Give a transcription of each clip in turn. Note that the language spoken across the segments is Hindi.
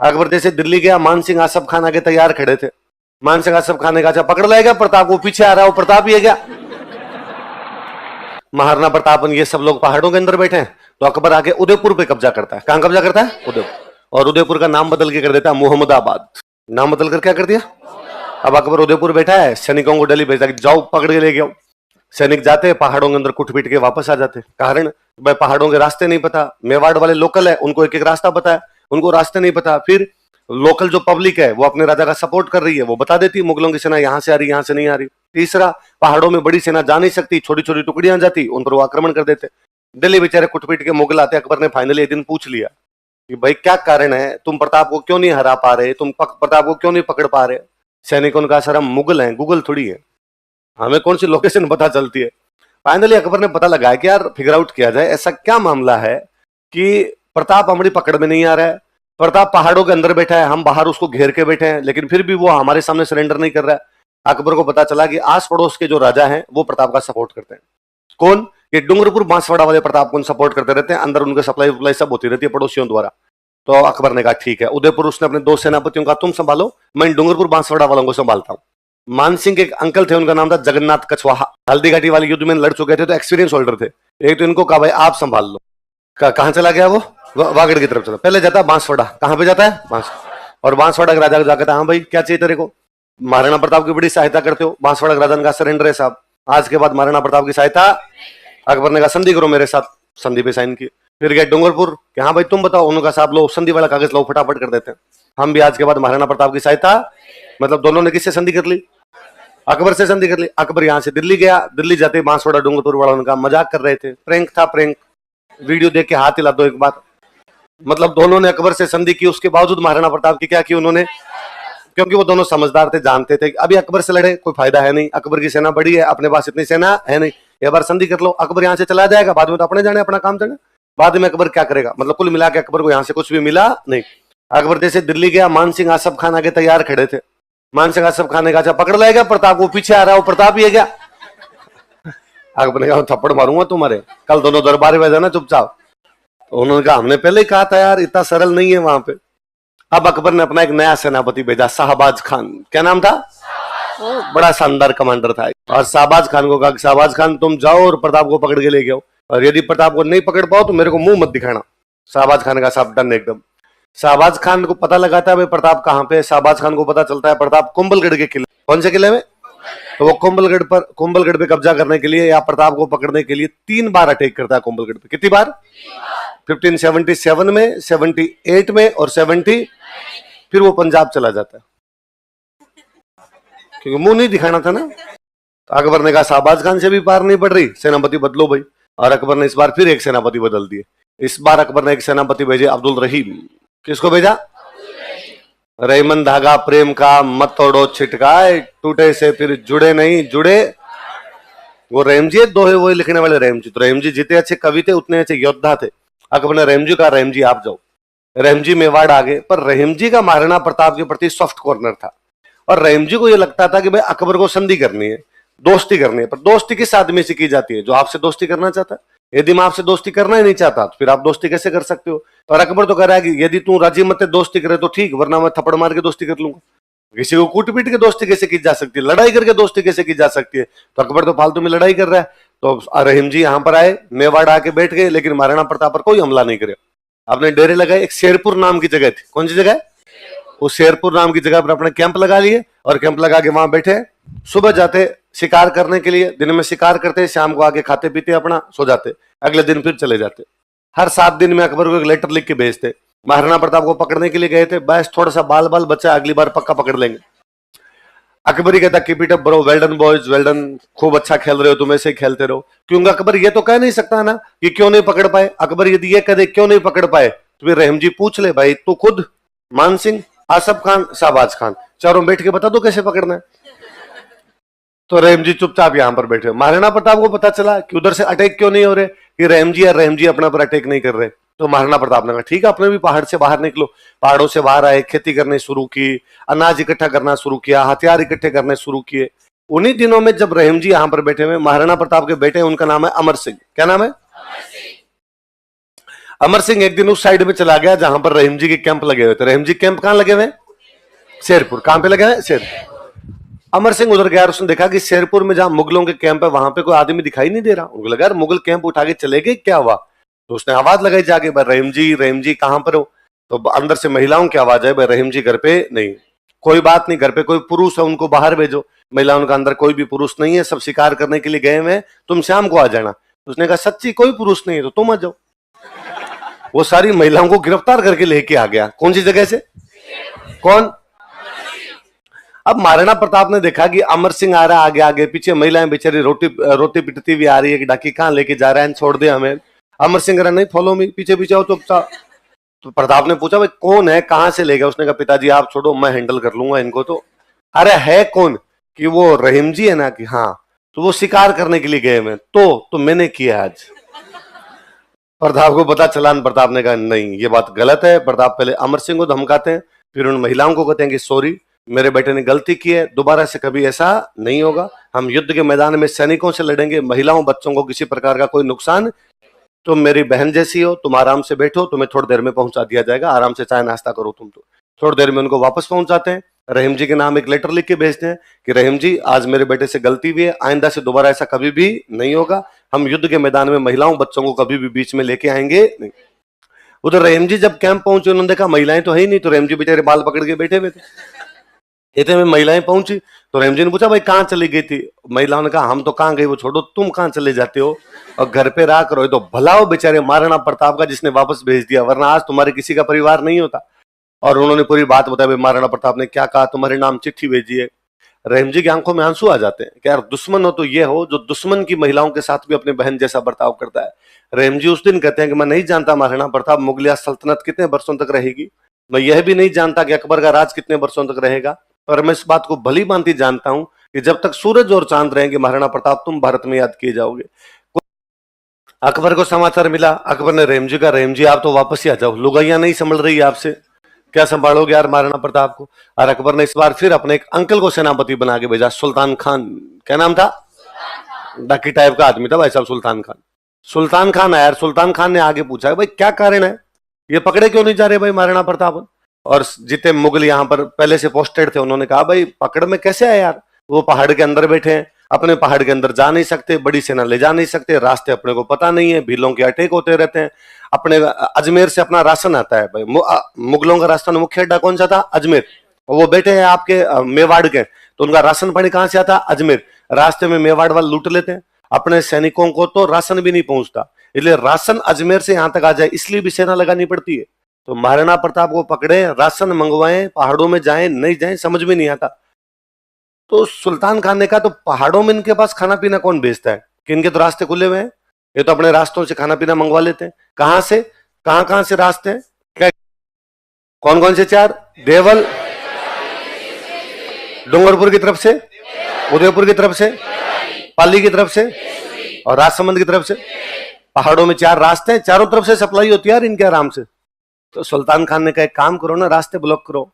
अकबर जैसे दिल्ली गया, मान सिंह आसफ खान आगे तैयार खड़े थे। मान सिंह आसफ खान ने कहा पकड़ लाएगा प्रताप, वो पीछे आ रहा है, वो प्रताप ही है क्या? महाराणा प्रताप ये सब लोग पहाड़ों के अंदर बैठे हैं, तो अकबर आके उदयपुर पे कब्जा करता है। कहां कब्जा करता है? उदयपुर। और उदयपुर का नाम बदल के कर देता है मोहम्मदाबाद। नाम बदल कर क्या कर दिया? अब अकबर उदयपुर बैठा है, सैनिकों को दिल्ली भेजा कि जाओ पकड़ के ले आओ। सैनिक जाते, पहाड़ों के अंदर कुट पीट के वापस आ जाते। कारण भाई पहाड़ों के रास्ते नहीं पता, मेवाड़ वाले लोकल है, उनको एक एक रास्ता पता है, उनको रास्ते नहीं पता। फिर लोकल जो पब्लिक है वो अपने राजा का सपोर्ट कर रही है, वो बता देती मुगलों की सेना यहां से आ रही, यहां से नहीं आ रही। तीसरा, पहाड़ों में बड़ी सेना जा नहीं सकती, छोटी छोटी टुकड़ियां जाती, उन पर वो आक्रमण कर देते। दिल्ली बेचारे कुटपीट के मुगल आते। अकबर ने फाइनली एक दिन पूछ लिया कि भाई क्या कारण है, तुम प्रताप को क्यों नहीं हरा पा रहे, तुम प्रताप को क्यों नहीं पकड़ पा रहे? सैनिकों ने कहा सर हम मुगल हैं, गूगल थोड़ी है, हमें कौन सी लोकेशन पता चलती है। फाइनली अकबर ने पता लगाया कि यार फिगर आउट किया जाए, ऐसा क्या मामला है कि प्रताप हमारी पकड़ में नहीं आ रहा है। प्रताप पहाड़ों के अंदर बैठा है, हम बाहर उसको घेर के बैठे हैं, लेकिन फिर भी वो हमारे सामने सरेंडर नहीं कर रहा है। अकबर को पता चला कि आस पड़ोस के जो राजा हैं वो प्रताप का सपोर्ट करते हैं। कौन? ये डूंगरपुर बांसवाड़ा वाले प्रताप को सपोर्ट करते रहते हैं, अंदर उनके सप्लाई वप्लाई सब होती रहती है पड़ोसियों द्वारा। तो अकबर ने कहा ठीक है। उदयपुर उसने अपने दो सेनापतियों का तुम संभालो, मैं डूंगरपुर बांसवाड़ा वालों को संभालता हूँ। मानसिंह के एक अंकल थे, उनका नाम था जगन्नाथ कछवाहा, हल्दी घाटी वाले युद्ध में लड़ चुके थे, तो एक्सपीरियंस होल्डर थे। एक तो इनको कहा भाई आप संभाल लो। कहां चला गया वो? वागड़ की तरफ चला। पहले जाता है बांसवाड़ा। कहां पे जाता है? बांस। और बांसवाड़ा के राजा को जाकर हाँ भाई क्या चाहिए तेरे को? महाराणा प्रताप की बड़ी सहायता करते हो। बांसवाड़ा के राजा का सरेंडर है साहब, आज के बाद महाराणा प्रताप की सहायता। अकबर ने कहा संधि करो मेरे साथ। संधि पे साइन की। फिर गए डूंगरपुर कि हाँ भाई तुम बताओ। उन्होंने साहब लो संधि वाला कागज लो, फटाफट कर देते हैं, हम भी आज के बाद महाराणा प्रताप की सहायता। मतलब दोनों ने किससे संधि कर ली? अकबर से संधि कर ली। अकबर यहां से दिल्ली गया। दिल्ली जाते बांसवाड़ा डूंगरपुर वाला उनका मजाक कर रहे थे, प्रैंक था प्रैंक। वीडियो देख के हाथ हिला दो एक बार। मतलब दोनों ने अकबर से संधि की, उसके बावजूद महाराणा प्रताप की क्या की उन्होंने? क्योंकि वो दोनों समझदार थे, जानते थे अभी अकबर से लड़े कोई फायदा है नहीं, अकबर की सेना बड़ी है, अपने पास इतनी सेना है नहीं, एक बार संधि कर लो, अकबर यहां से चला जाएगा, बाद में तो अपने जाने अपना काम जाने, बाद में अकबर क्या करेगा? मतलब कुल मिला के अकबर को यहां से कुछ भी मिला नहीं। अकबर जैसे दिल्ली गया, मान सिंह आसफ खान आगे तैयार खड़े थे। मान सिंह आसफ खान ने कहा पकड़ लाएगा प्रताप, वो पीछे आ रहा है, वो प्रताप ही है क्या? अकबर ने कहा थप्पड़ मारूंगा तुम्हारे, कल दोनों दरबार में जाना चुपचाप। उन्होंने कहा हमने पहले ही कहा था यार, इतना सरल नहीं है वहां पे। अब अकबर ने अपना एक नया सेनापति भेजा, शाहबाज खान। क्या नाम था? बड़ा शानदार कमांडर था। और शाहबाज खान को कहा शाहबाज खान तुम जाओ और प्रताप को पकड़ के ले आओ, और यदि प्रताप को नहीं पकड़ पाओ तो मेरे को मुंह मत दिखाना। शाहबाज खान का साहब डन एकदम। शाहबाज खान को पता लगाता है भाई प्रताप कहां पे। शाहबाज खान को पता चलता है प्रताप कुंभलगढ़ के किले। कौन से किले में? तो वो कुंभलगढ़ पे कब्जा करने के लिए या प्रताप को पकड़ने के लिए 3 बार अटैक करता है कुंभलगढ़ पे। कितनी बार? 1577 में, 78 में और 70। फिर वो पंजाब चला जाता है, क्योंकि मुंह नहीं दिखाना था ना। तो अकबर ने कहा शाहबाज खान से भी पार नहीं पड़ रही, सेनापति बदलो भाई। और अकबर ने इस बार फिर एक सेनापति बदल दिए। इस बार अकबर ने एक सेनापति भेजे, अब्दुल रहीम। किसको भेजा? रहीमन धागा प्रेम का मत तोड़ो छिटकाए, टूटे से फिर जुड़े नहीं जुड़े। वो रहीम जी दोहे वही लिखने वाले रहीम जी। तो रहीम जी जितने अच्छे कवि थे उतने अच्छे योद्धा थे। अकबर ने रहीम जी कहा रहीम जी आप जाओ। रहीम जी मेवाड़ आ गए, पर रहीम जी का महाराणा प्रताप के प्रति सॉफ्ट कॉर्नर था, और रहीम जी को यह लगता था कि भाई अकबर को संधि करनी है, दोस्ती करनी है। पर दोस्ती किस आदमी से की जाती है? जो आपसे दोस्ती करना चाहता है। यदि मैं आपसे दोस्ती करना ही नहीं चाहता तो फिर आप दोस्ती कैसे कर सकते हो? और अकबर तो कह रहा है कि यदि तू राजी मत दोस्ती करे तो ठीक, वरना मैं थप्पड़ मार के दोस्ती कर लूंगा। किसी को कूट पीट के दोस्ती कैसे की जा सकती है? लड़ाई करके दोस्ती कैसे की जा सकती है? तो अकबर तो फालतू में लड़ाई कर रहा है। तो रहीम जी यहाँ पर आए, मेवाड़ आके बैठ गए, लेकिन महाराणा प्रताप पर कोई हमला नहीं करे। आपने डेरे लगाए, एक शेरपुर नाम की जगह थी। कौन सी जगह? उस शेरपुर नाम की जगह पर अपने कैंप लगा लिए, और कैंप लगा के वहां बैठे। सुबह जाते शिकार करने के लिए, दिन में शिकार करते, शाम को आके खाते पीते अपना सो जाते, अगले दिन फिर चले जाते। हर 7 दिन में अकबर को एक लेटर लिख के भेजते। महाराणा प्रताप को पकड़ने के लिए गए थे, बस थोड़ा सा बाल बाल बच्चा, अगली बार पक्का पकड़ लेंगे। अकबर ही कहता keep it up bro, well done boys, well done, खूब अच्छा खेल रहे हो, तुम ऐसे ही खेलते रहो। क्योंकि अकबर ये तो कह नहीं सकता ना कि क्यों नहीं पकड़ पाए। अकबर यदि ये कह दे क्यों नहीं पकड़ पाए तो फिर रहीम जी पूछ ले भाई तू खुद, मान सिंह, आसफ खान, शाहबाज खान, चारों बैठ के बता दो कैसे पकड़ना है। तो रहीम जी चुपचाप यहां पर बैठे। महाराणा प्रताप को पता चला कि उधर से अटैक क्यों नहीं हो रहे, कि रहीम जी अपना पर अटैक नहीं कर रहे। तो महाराणा प्रताप ने कहा ठीक है, अपने भी पहाड़ से बाहर निकलो। पहाड़ों से बाहर आए, खेती करने शुरू की, अनाज इकट्ठा करना शुरू किया, हथियार इकट्ठे करने शुरू किए। उन्हीं दिनों में जब रहीम जी यहां पर बैठे हुए, महाराणा प्रताप के बेटे, उनका नाम है अमर सिंह। क्या नाम है? अमर सिंह एक दिन उस साइड में चला गया जहां पर रहीम जी के कैंप लगे हुए थे। रहीम जी कैंप कहां लगे हुए? शेरपुर। कहां पे लगे हुए? शेरपुर। अमर सिंह उधर गया, उसने देखा कि शेरपुर में जहां मुगलों के कैंप है वहां पे कोई आदमी दिखाई नहीं दे रहा। उनको लगा मुगल कैंप उठा के चले गए, क्या हुआ? तो उसने आवाज लगाई जाके, भाई रहीम जी कहां पर हो? तो अंदर से महिलाओं की आवाज है, भाई रहीम जी घर पे नहीं। कोई बात नहीं, घर पे कोई पुरुष है उनको बाहर भेजो। महिलाओं का अंदर कोई भी पुरुष नहीं है, सब शिकार करने के लिए गए हुए हैं, तुम शाम को आ जाना। उसने कहा सच्ची कोई पुरुष नहीं है तो तुम आ जाओ। वो सारी महिलाओं को गिरफ्तार करके लेके आ गया। कौन सी जगह से? कौन? अब महाराणा प्रताप ने देखा कि अमर सिंह आ रहा है आगे आगे, पीछे महिलाएं बेचारी रोटी पिटती हुई आ रही है कि डाकी कहां लेके जा रहा है, छोड़ दे हमें। अमर सिंह कह नहीं फॉलो मी, पीछे पीछे आओ चुपचाप। तो प्रताप ने पूछा भाई कौन है, कहां से ले गया? उसने कहा पिताजी आप छोड़ो, मैं हैंडल कर लूंगा इनको। तो अरे है कौन? कि वो रहीम जी है ना। कि हाँ। तो वो शिकार करने के लिए गए मैं, तो मैंने किया आज। प्रताप को पता चला। प्रताप ने कहा नहीं ये बात गलत है। प्रताप पहले अमर सिंह को धमकाते हैं, फिर उन महिलाओं को कहते हैं कि सॉरी मेरे बेटे ने गलती की है, दोबारा से कभी ऐसा नहीं होगा। हम युद्ध के मैदान में सैनिकों से लड़ेंगे, महिलाओं बच्चों को किसी प्रकार का कोई नुकसान। तुम मेरी बहन जैसी हो, तुम आराम से बैठो, तुम्हें थोड़ी देर में पहुंचा दिया जाएगा, आराम से चाय नाश्ता करो तुम। तो थोड़ी देर में उनको वापस पहुंचाते हैं। रहीम जी के नाम एक लेटर लिख के भेजते हैं कि रहीम जी आज मेरे बेटे से गलती हुई है, आइंदा से दोबारा ऐसा कभी भी नहीं होगा। हम युद्ध के मैदान में महिलाओं बच्चों को कभी भी बीच में लेके आएंगे नहीं। उधर रहीम जी जब कैंप पहुंचे, उन्होंने देखा महिलाएं तो है ही नहीं, तो रहीम जी बेचारे बाल पकड़ के बैठे हुए थे। इतने में महिलाएं पहुंची तो रहीम जी ने पूछा भाई कहां चली गई थी? महिलाओं ने कहा हम तो कहां गए, वो छोड़ो, तुम कहां चले जाते हो और घर पे रहा करो। तो भला हो बेचारे महाराणा प्रताप का जिसने वापस भेज दिया, वरना आज तुम्हारे किसी का परिवार नहीं होता। और उन्होंने पूरी बात बताई, महाराणा प्रताप ने क्या कहा, तुम्हारे नाम चिट्ठी भेजी है। रहीम जी की आंखों में आंसू आ जाते हैं कि यार दुश्मन हो तो ये हो जो दुश्मन की महिलाओं के साथ भी अपने बहन जैसा बर्ताव करता है। रहीम जी उस दिन कहते हैं कि मैं नहीं जानता महाराणा प्रताप मुगलिया सल्तनत कितने वर्षों तक रहेगी, मैं यह भी नहीं जानता कि अकबर का राज कितने वर्षों तक रहेगा, पर मैं इस बात को भली भांति जानता हूं कि जब तक सूरज और चांद रहेंगे महाराणा प्रताप तुम भारत में याद किए जाओगे। अकबर को समाचार मिला, अकबर ने रहीम जी का, रहीम जी आप तो वापस ही आ जाओ, लुगाइयां नहीं संभल रही है आपसे, क्या संभालोगे यार महाराणा प्रताप को। और अकबर ने इस बार फिर अपने एक अंकल को सेनापति बना के भेजा, सुल्तान खान। क्या नाम था? डाकी टाइप का आदमी था भाई साहब सुल्तान खान। सुल्तान खान आया, सुल्तान खान ने आगे पूछा भाई क्या कारण है, ये पकड़े क्यों नहीं जा रहे भाई महाराणा प्रताप? और जितने मुगल यहाँ पर पहले से पोस्टेड थे उन्होंने कहा भाई पकड़ में कैसे आए यार, वो पहाड़ के अंदर बैठे हैं, अपने पहाड़ के अंदर जा नहीं सकते, बड़ी सेना ले जा नहीं सकते, रास्ते अपने को पता नहीं है, भीलों के अटैक होते रहते हैं। अपने अजमेर से अपना राशन आता है भाई, मुगलों का रास्ता मुख्य अड्डा कौन सा था? अजमेर। और वो बैठे हैं आपके मेवाड़ के, तो उनका राशन पानी कहां से आता? अजमेर। रास्ते में मेवाड़ वाले लूट लेते हैं, अपने सैनिकों को तो राशन भी नहीं पहुंचता, इसलिए राशन अजमेर से यहां तक आ जाए इसलिए भी सेना लगानी पड़ती है। तो महाराणा प्रताप को पकड़े, राशन मंगवाएं, पहाड़ों में जाएं नहीं जाएं समझ में नहीं आता। तो सुल्तान खान ने कहा तो पहाड़ों में इनके पास खाना पीना कौन भेजता है, कि इनके तो रास्ते खुले हुए हैं, ये तो अपने रास्तों से खाना पीना मंगवा लेते हैं। कहां से, कहां कहां से रास्ते हैं? क्या कौन कौन से? 4। देवल, डूंगरपुर की तरफ से, उदयपुर की तरफ से, पाली की तरफ से और राजसमंद की तरफ से। पहाड़ों में 4 रास्ते हैं, चारों तरफ से सप्लाई होती है यार इनके आराम से। तो सुल्तान खान ने कहा एक काम करो ना, रास्ते ब्लॉक करो,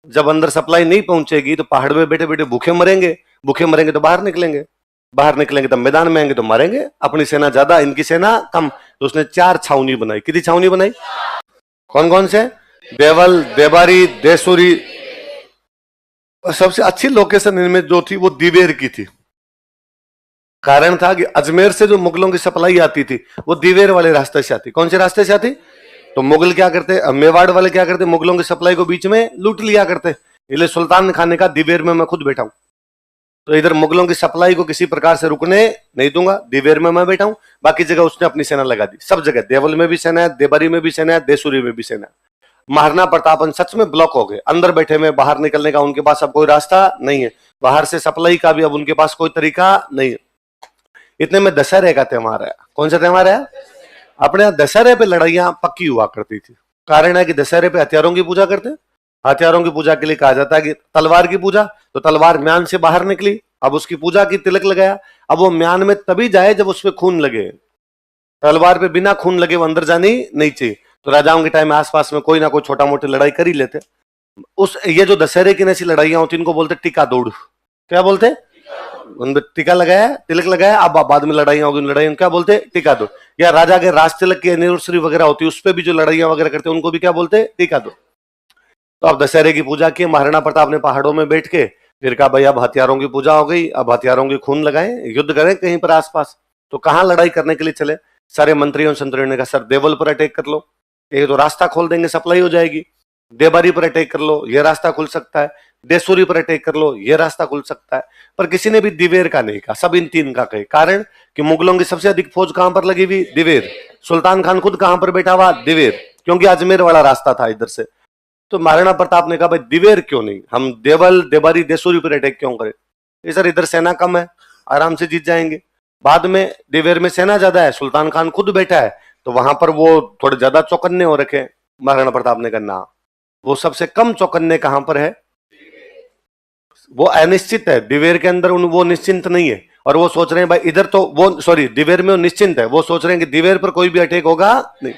जब अंदर सप्लाई नहीं पहुंचेगी तो पहाड़ में बैठे बैठे भूखे मरेंगे, भूखे मरेंगे तो बाहर निकलेंगे, बाहर निकलेंगे तो मैदान में आएंगे तो मारेंगे, अपनी सेना ज्यादा इनकी सेना कम। तो उसने 4 छावनी बनाई। कितनी छावनी बनाई? कौन कौन से? देवल, देबारी, देसुरी। और सबसे अच्छी लोकेशन इनमें जो थी वो दिवेर की थी। कारण था कि अजमेर से जो मुगलों की सप्लाई आती थी वो दिवेर वाले रास्ते से आती। कौन से रास्ते से आती? तो मुगल क्या करते, मेवाड़ वाले क्या करते, मुगलों की सप्लाई को बीच में लूट लिया करते। इसलिए सुल्तान खान ने कहा दिवेर में मैं खुद बैठा हूं, तो इधर मुगलों की सप्लाई को किसी प्रकार से रुकने नहीं दूंगा, दिवेर में मैं बैठा हूं, बाकी जगह उसने अपनी सेना लगा दी। सब जगह देवल में भी सेना है, देबारी में भी सेना है, देसुरी में भी सेना है। महाराणा प्रतापन सच में ब्लॉक हो गए, अंदर बैठे में, बाहर निकलने का उनके पास अब कोई रास्ता नहीं है, बाहर से सप्लाई का भी अब उनके पास कोई तरीका नहीं है। इतने में दशहरे का त्योहार है। कौन सा त्योहार है? अपने यहाँ दशहरे पे लड़ाइयां पक्की हुआ करती थी। कारण है कि दशहरे पे हथियारों की पूजा करते हैं, हथियारों की पूजा के लिए कहा जाता है कि तलवार की पूजा, तो तलवार म्यान से बाहर निकली, अब उसकी पूजा की, तिलक लगाया, अब वो म्यान में तभी जाए जब उसमें खून लगे, तलवार पे बिना खून लगे वो अंदर जानी नहीं चाहिए। तो राजाओं के टाइम में आसपास में कोई ना कोई छोटा मोटी लड़ाई कर ही लेते। उस ये जो दशहरे की ऐसी लड़ाइयां होती इनको बोलते टीका दौड़। क्या बोलते? उन पे टीका लगाया, तिलक लगाया, अब बाद में लड़ाइयां होगी, लड़ाई क्या बोलते हैं? टीका दो। या राजा के राज तिलक की एनिवर्सरी वगैरह होती है, उस पर भी जो लड़ाइयां वगैरह करते हैं उनको भी क्या बोलते हैं? टीका दो। तो अब दशहरे की पूजा की, महाराणा प्रताप ने पहाड़ों में बैठ के फिर कहा भाई अब हथियारों की पूजा हो गई, अब हथियारों की खून लगाएं, युद्ध करें कहीं पर आसपास। तो कहां लड़ाई करने के लिए चले? सारे मंत्रियों संतरियों ने कहा सर देवल पर अटैक कर लो, ये तो रास्ता खोल देंगे, सप्लाई हो जाएगी। देबारी पर अटैक कर लो, ये रास्ता खुल सकता है। देसूरी पर अटैक कर लो, ये रास्ता खुल सकता है। पर किसी ने भी दिवेर का नहीं कहा, सब इन तीन का कहे। कारण कि मुगलों की सबसे अधिक फौज कहां पर लगी हुई? दिवेर। सुल्तान खान खुद कहां पर बैठा हुआ? दिवेर, क्योंकि अजमेर वाला रास्ता था इधर से। तो महाराणा प्रताप ने कहा भाई दिवेर क्यों नहीं, हम देवल देबारी देसूरी पर अटैक क्यों करें? ये सर इधर सेना कम है, आराम से जीत जाएंगे। बाद में दिवेर में सेना ज्यादा है, सुल्तान खान खुद बैठा है, तो वहां पर वो थोड़े ज्यादा चौकन्ने हो रखे। महाराणा प्रताप ने कहा ना, वो सबसे कम चौकन्ने कहां पर है? वो अनिश्चित है, दिवेर के अंदर वो निश्चिंत नहीं है। और वो सोच रहे हैं भाई इधर तो वो सॉरी दिवेर में वो निश्चिंत है, वो सोच रहे हैं कि दिवेर पर कोई भी अटैक होगा नहीं।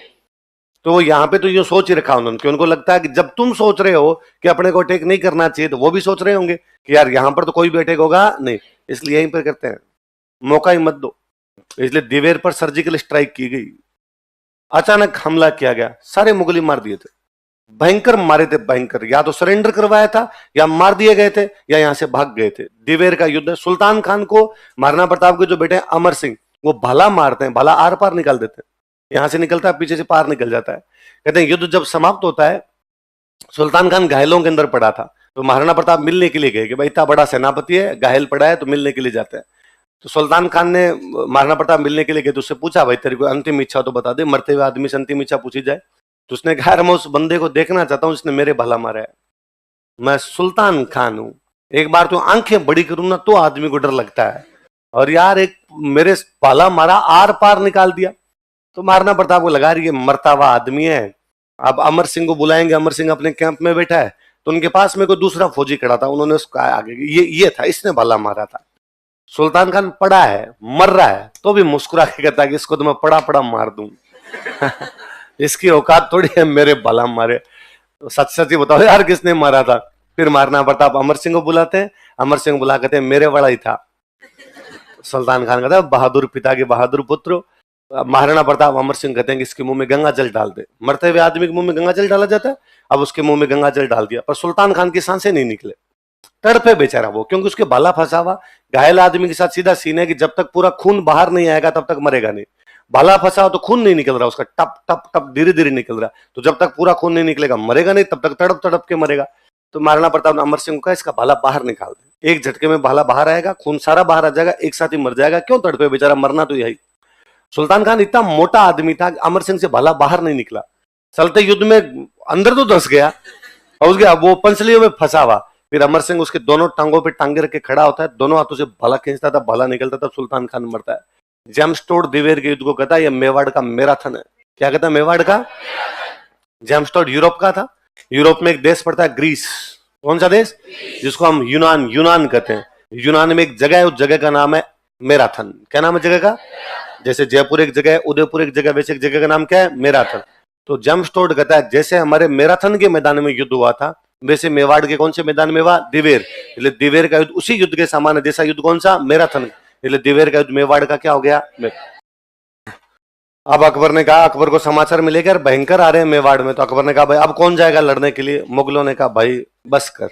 तो वो यहाँ पे तो यूं सोच ही रखा उन्होंने कि उनको लगता है कि जब तुम सोच रहे हो कि अपने को अटैक नहीं करना चाहिए, तो वो भी सोच रहे होंगे कि यार यहाँ पर तो कोई भी अटैक होगा नहीं, इसलिए यहीं पर करते हैं, मौका ही मत दो। इसलिए दिवेर पर सर्जिकल स्ट्राइक की गई, अचानक हमला किया गया, सारे मुगली मार दिए थे, भयंकर मारे थे, भयंकर। या तो सरेंडर करवाया था, या मार दिए गए थे, या यहां से भाग गए थे। दिवेर का युद्ध। सुल्तान खान को महाराणा प्रताप के जो बेटे अमर सिंह, वो भाला मारते हैं, भाला आर पार निकाल देते हैं, यहां से निकलता है पीछे से पार निकल जाता है। कहते हैं युद्ध जब समाप्त होता है, सुल्तान खान घायलों के अंदर पड़ा था, तो महाराणा प्रताप मिलने के लिए गए कि भाई इतना बड़ा सेनापति है, घायल पड़ा है, तो मिलने के लिए जाते हैं। तो सुल्तान खान ने महाराणा प्रताप मिलने के लिए गए, तो उससे पूछा भाई तेरी कोई अंतिम इच्छा तो बता दे, मरते हुए आदमी से अंतिम इच्छा पूछी जाए। तो उसने कहा मैं उस बंदे को देखना चाहता हूं जिसने मेरे भला मारा है, मैं सुल्तान खान हूं, एक बार तो आंखें बड़ी करूं ना तो आदमी को डर लगता है, और यार एक मेरे भला मारा, आर पार निकाल दिया। तो महाराणा प्रताप को लगा रही है मरता हुआ आदमी है, अब अमर सिंह को बुलाएंगे, अमर सिंह अपने कैंप में बैठा है, तो उनके पास में कोई दूसरा फौजी खड़ा था, उन्होंने उसको आगे ये था, इसने भला मारा था। सुल्तान खान पड़ा है, मर रहा है, तो भी मुस्कुरा के कहता है कि इसको तो मैं पड़ा पड़ा मार दूं। इसकी औकात थोड़ी है मेरे भला मारे। तो सच सच ही बताओ यार किसने मारा था? फिर महाराणा प्रताप अमर सिंह को बुलाते हैं, अमर सिंह बुला कहते हैं मेरे वाला ही था। सुल्तान खान कहता है बहादुर पिता के बहादुर पुत्र। महाराणा प्रताप अमर सिंह कहते हैं कि इसके मुंह में गंगा जल डाल दे। मरते हुए आदमी के मुंह में गंगा जल डाला जाता है, अब उसके मुंह में गंगा जल डाल दिया, पर सुल्तान खान की सांसें नहीं निकले, तड़पे बेचारा वो, क्योंकि उसके भाला फंसा हुआ। घायल आदमी के साथ सीधा सीन है कि जब तक पूरा खून बाहर नहीं आएगा तब तक मरेगा नहीं। भाला फंसा हो तो खून नहीं निकल रहा उसका, टप टप टप धीरे धीरे निकल रहा, तो जब तक पूरा खून नहीं निकलेगा मरेगा नहीं, तब तक तड़प तड़प के मरेगा। तो महाराणा प्रताप ने अमर सिंह को कहा इसका भाला बाहर निकाल दे, एक झटके में भाला बाहर आएगा, खून सारा बाहर आ जाएगा, एक साथ ही मर जाएगा, क्यों तड़पे बेचारा, मरना तो यही। सुल्तान खान इतना मोटा आदमी था, अमर सिंह से भाला बाहर नहीं निकला, चलते युद्ध में अंदर तो धंस गया, और उसके वो पंसलियों में फंसा हुआ। फिर अमर सिंह उसके दोनों टांगों पे टांगे रख के खड़ा होता है, दोनों हाथों से भाला खींचता था, भाला निकलता था, सुल्तान खान मरता है। जेम्सटोड दिवेर के युद्ध को कहता है ये मेवाड़ का मैराथन है। क्या कहता है? मेवाड़ का। जेम्सटोड यूरोप का था, यूरोप में एक देश पड़ता है ग्रीस। कौन सा देश? जिसको हम यूनान कहते हैं। यूनान में एक जगह है, उस जगह का नाम है मैराथन। क्या नाम है जगह का? जैसे जयपुर एक जगह है, उदयपुर एक जगह, वैसे एक जगह का नाम क्या है? मैराथन। तो जेम्सटोड कहता है जैसे हमारे मैराथन के मैदान में युद्ध हुआ था, वैसे मेवाड़ के कौन से मैदान में हुआ? दिवेर। इसलिए दिवेर का युद्ध उसी युद्ध के समान है जैसा युद्ध कौन सा? मैराथन। इसलिए दिवेर का युद्ध मेवाड़ का क्या हो गया? अब अकबर ने कहा, अकबर को समाचार मिलेगा भयंकर आ रहे हैं मेवाड़ में, तो अकबर ने कहा भाई अब कौन जाएगा लड़ने के लिए? मुगलों ने कहा भाई बस कर,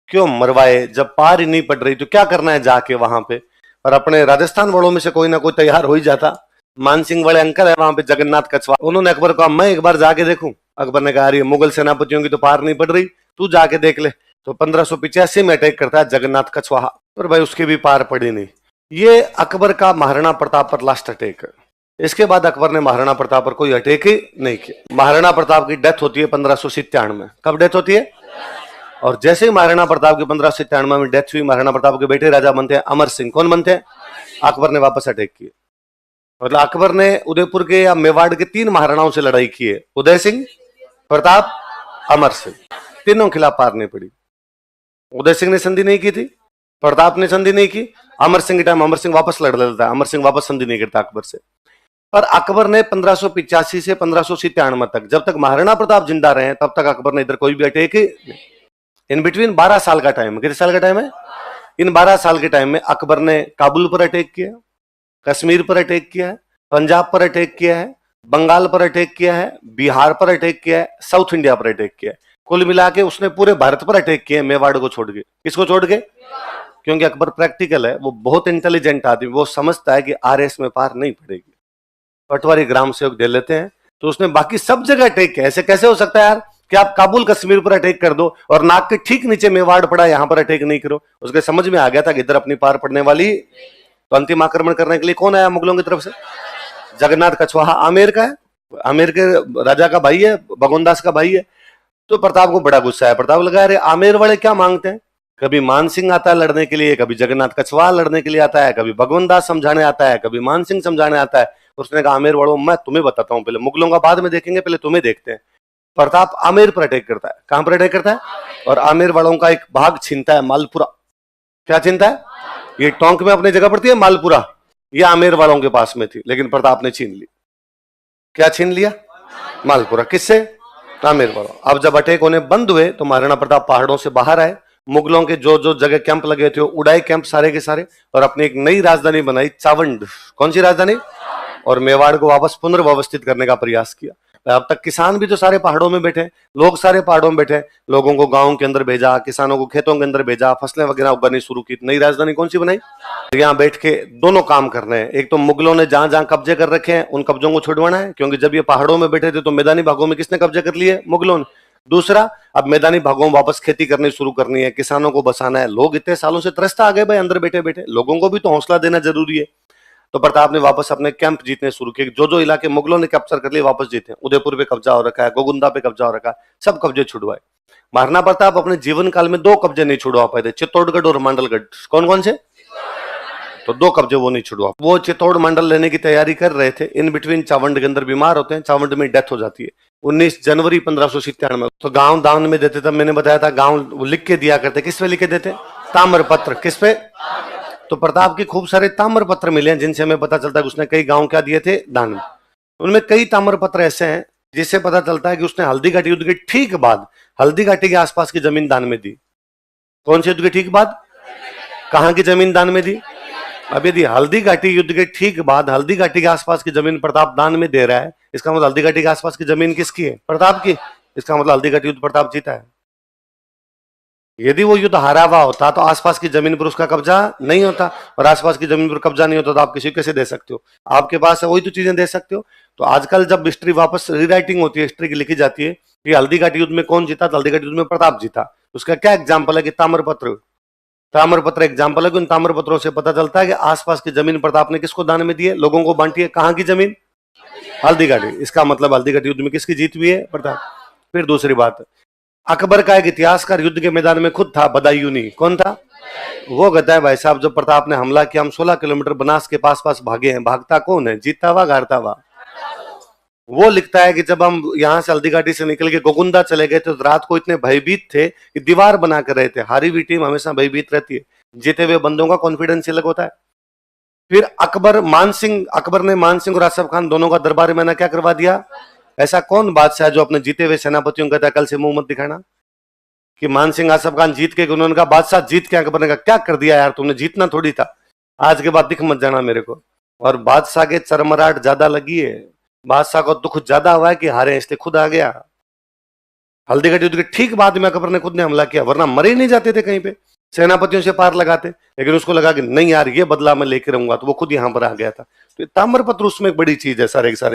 क्यों मरवाए, जब पार ही नहीं पड़ रही तो क्या करना है जाके वहां पे। और अपने राजस्थान वालों में से कोई ना कोई तैयार हो ही जाता। मानसिंह वाले अंकल है वहां पे, जगन्नाथ कछवा, उन्होंने अकबर को कहा मैं एक बार जाके देखूं। अकबर ने कहा अरे मुगल सेनापतियों की तो पार नहीं पड़ रही, तू जाके देख ले। तो 1585 में अटैक करता है जगन्नाथ कछवाहा पर, भाई उसकी भी पार पड़ी नहीं। ये अकबर का महाराणा प्रताप पर लास्ट अटैक है। इसके बाद अकबर ने महाराणा प्रताप पर कोई अटैक ही नहीं किया। महाराणा प्रताप की डेथ होती है 1597 में। कब डेथ होती है? और जैसे ही महाराणा प्रताप की 1597 में डेथ हुई, महाराणा प्रताप के बेटे राजा बनते हैं अमर सिंह। कौन बनते हैं? अकबर ने वापस अटैक किया। मतलब अकबर ने उदयपुर के या मेवाड़ के 3 महाराणाओं से लड़ाई की है, उदय सिंह, प्रताप, अमर सिंह, तीनों खिलाफ पार नहीं पड़ी। उदय सिंह ने संधि नहीं की थी, प्रताप ने संधि नहीं की, अमर सिंह के टाइम अमर सिंह वापस लड़ लेता है, अमर सिंह वापस संधि नहीं करता अकबर से। पर अकबर ने 1585 से 1597 तक, जब तक महाराणा प्रताप जिंदा रहे तब तक अकबर ने इधर कोई भी अटैक, इन बिटवीन 12 साल का टाइम। कितने साल का टाइम है? इन 12 साल के टाइम में अकबर ने काबुल पर अटैक किया, कश्मीर पर अटैक किया है, पंजाब पर अटैक किया है, बंगाल पर अटैक किया है, बिहार पर अटैक किया है, साउथ इंडिया पर अटैक किया है। कुल मिला के उसने पूरे भारत पर अटैक किए, मेवाड़ को छोड़ के। किसको छोड़ के? क्योंकि अकबर प्रैक्टिकल है, वो बहुत इंटेलिजेंट आदमी, वो समझता है कि आरएस में पार नहीं पड़ेगी, पटवारी ग्राम सेवक दे लेते हैं, तो उसने बाकी सब जगह अटैक किया। ऐसे कैसे हो सकता है यार कि आप काबुल कश्मीर पर अटैक कर दो और नाक के ठीक नीचे मेवाड़ पड़ा, यहां पर अटैक नहीं करो। उसके समझ में आ गया था कि इधर अपनी पार पड़ने वाली। तो अंतिम आक्रमण करने के लिए कौन आया मुगलों की तरफ से? जगन्नाथ कछवाहा आमेर का है, आमेर के राजा का भाई है, भगवानदास का भाई है। तो प्रताप को बड़ा गुस्सा है। प्रताप लगा, अरे आमेर वाले क्या मांगते हैं? कभी मान सिंह आता है लड़ने के लिए, कभी जगन्नाथ कछवाहा लड़ने के लिए आता है, कभी भगवानदास समझाने आता है, कभी मान सिंह समझाने आता है। उसने कहा, आमेर वालों मैं तुम्हें बताता हूं, पहले मुगलों का बाद में देखेंगे, पहले तुम्हें देखते हैं। प्रताप आमेर पर अटैक करता है। कहां पर अटैक करता है? और आमेर वालों का एक भाग छीनता है, मालपुरा। क्या छीनता है? ये टोंक में अपनी जगह पड़ती है मालपुरा, ये आमेर वालों के पास में थी, लेकिन प्रताप ने छीन ली। क्या छीन लिया? मालपुरा। किससे? आमेर वालों। अब जब अटैक होने बंद हुए तो महाराणा प्रताप पहाड़ों से बाहर आए, मुगलों के जो जो जगह कैंप लगे थे उड़ाए कैंप सारे के सारे, और अपनी एक नई राजधानी बनाई, चावंड। कौन सी राजधानी? और मेवाड़ को वापस पुनर्व्यवस्थित करने का प्रयास किया। अब तक किसान भी तो सारे पहाड़ों में बैठे, लोग सारे पहाड़ों में बैठे, लोगों को गांव के अंदर भेजा, किसानों को खेतों के अंदर भेजा, फसलें वगैरह उगानी शुरू की। नई राजधानी कौन सी बनाई? यहाँ बैठ के दोनों काम कर रहे हैं। एक तो मुगलों ने जहां जहां कब्जे कर रखे हैं उन कब्जों को छुड़वाना है, क्योंकि जब ये पहाड़ों में बैठे थे तो मैदानी भागों में किसने कब्जे कर लिए? मुगलों ने। दूसरा, अब मैदानी भागों में वापस खेती करनी शुरू करनी है, किसानों को बसाना है। लोग इतने सालों से त्रस्त आ गए भाई अंदर बैठे बैठे, लोगों को भी तो हौसला देना जरूरी है। तो प्रताप ने वापस अपने कैंप जीतने शुरू किए। जो जो इलाके मुगलों ने कैप्चर कर लिए वापस जीते। उदयपुर पे कब्जा हो रखा है, गोगुंदा पे कब्जा हो रखा है, सब कब्जे छुड़वाए। महाराणा प्रताप अपने जीवन काल में 2 कब्जे नहीं छुड़वा पाए थे, चित्तौड़गढ़ और मांडलगढ़। कौन कौन से? तो 2 कब्जे वो नहीं छुड़वा। वो चित्तौड़ मंडल लेने की तैयारी कर रहे थे, इन बिटवीन चावंड के अंदर बीमार होते हैं, चावंड में डेथ हो जाती है 19 जनवरी 1597 में। तो गांव दान में देते, तब मैंने बताया था गांव लिख के दिया करते। किस पे लिख के देते? ताम्रपत्र। किस पे? तो प्रताप के खूब सारे ताम्रपत्र मिले हैं, जिनसे हमें पता चलता है कि उसने कई गांव क्या दिए थे? दान में। उनमें कई ताम्रपत्र ऐसे हैं जिससे पता चलता है कि उसने हल्दी घाटी युद्ध के ठीक बाद हल्दी घाटी के आसपास की जमीन दान में दी। कौन से युद्ध के ठीक बाद? कहां की जमीन दान में दी? अब यदि हल्दी घाटी युद्ध के ठीक बाद हल्दी घाटी के आसपास की जमीन प्रताप दान में दे रहा है, इसका मतलब हल्दी घाटी के आसपास की जमीन किसकी है? प्रताप की। इसका मतलब हल्दी घाटी युद्ध प्रताप जीता है। यदि वो युद्ध हारा हुआ होता तो आसपास की जमीन पर उसका कब्जा नहीं होता, और आसपास की जमीन पर कब्जा नहीं होता तो आप किसी कैसे दे सकते हो? आपके पास है वही तो चीजें दे सकते हो। तो आजकल जब हिस्ट्री वापस रीराइटिंग होती है, हिस्ट्री की लिखी जाती है कि हल्दी घाटी युद्ध में कौन जीता, तो हल्दी घाटी युद्ध में प्रताप जीता। उसका क्या एग्जाम्पल है कि ताम्रपत्र। ताम्रपत्र एग्जाम्पल है कि उन ताम्रपत्रों से पता चलता है कि आसपास की जमीन प्रताप ने किसको दान में दी है? लोगों को बांटी है। कहां की जमीन? हल्दी घाटी। इसका मतलब हल्दी घाटी युद्ध में किसकी जीत हुई है? प्रताप। फिर दूसरी बात, अकबर का एक इतिहासकार युद्ध के मैदान में खुद था, बदायूनी। कौन था? वो कहता है भाई साहब जब प्रताप ने हमला किया हम 16 किलोमीटर बनास के पास पास भागे हैं। भागता कौन है? जीतता हुआ, हारता हुआ। वो लिखता है कि जब हम यहाँ से हल्दी घाटी से निकल के गोगुंदा चले गए तो रात को इतने भयभीत थे कि दीवार बना कर रहे थे। हारी हुई टीम हमेशा भयभीत रहती है, जीते हुए बंदों का कॉन्फिडेंस अलग होता है। फिर अकबर ने मान सिंह और आसफ खान दोनों का दरबार में क्या करवा दिया? ऐसा कौन बादशाह है जो अपने जीते हुए सेनापतियों को कहता है कल से मुंह मत दिखाना? कि मान सिंह आसफ खान जीत के, उन्होंने कहा बादशाह जीत के। अकबर ने कहा क्या कर दिया यार तुमने, जीतना थोड़ी था, आज के बाद दिख मत जाना मेरे को। और बादशाह के चरमराहट ज्यादा लगी है, बादशाह को दुख ज्यादा हुआ है कि हारे, इसलिए खुद आ गया। हल्दी घाटी युद्ध के ठीक बाद में अकबर ने खुद ने हमला किया, वरना मरे नहीं जाते थे कहीं पे, सेनापतियों से पार लगाते। लेकिन उसको लगा कि नहीं यार ये बदला मैं लेकर रहूंगा, तो वो खुद यहां पर आ गया था। तो ताम्रपत्र उसमें एक बड़ी चीज है सारे के सारे।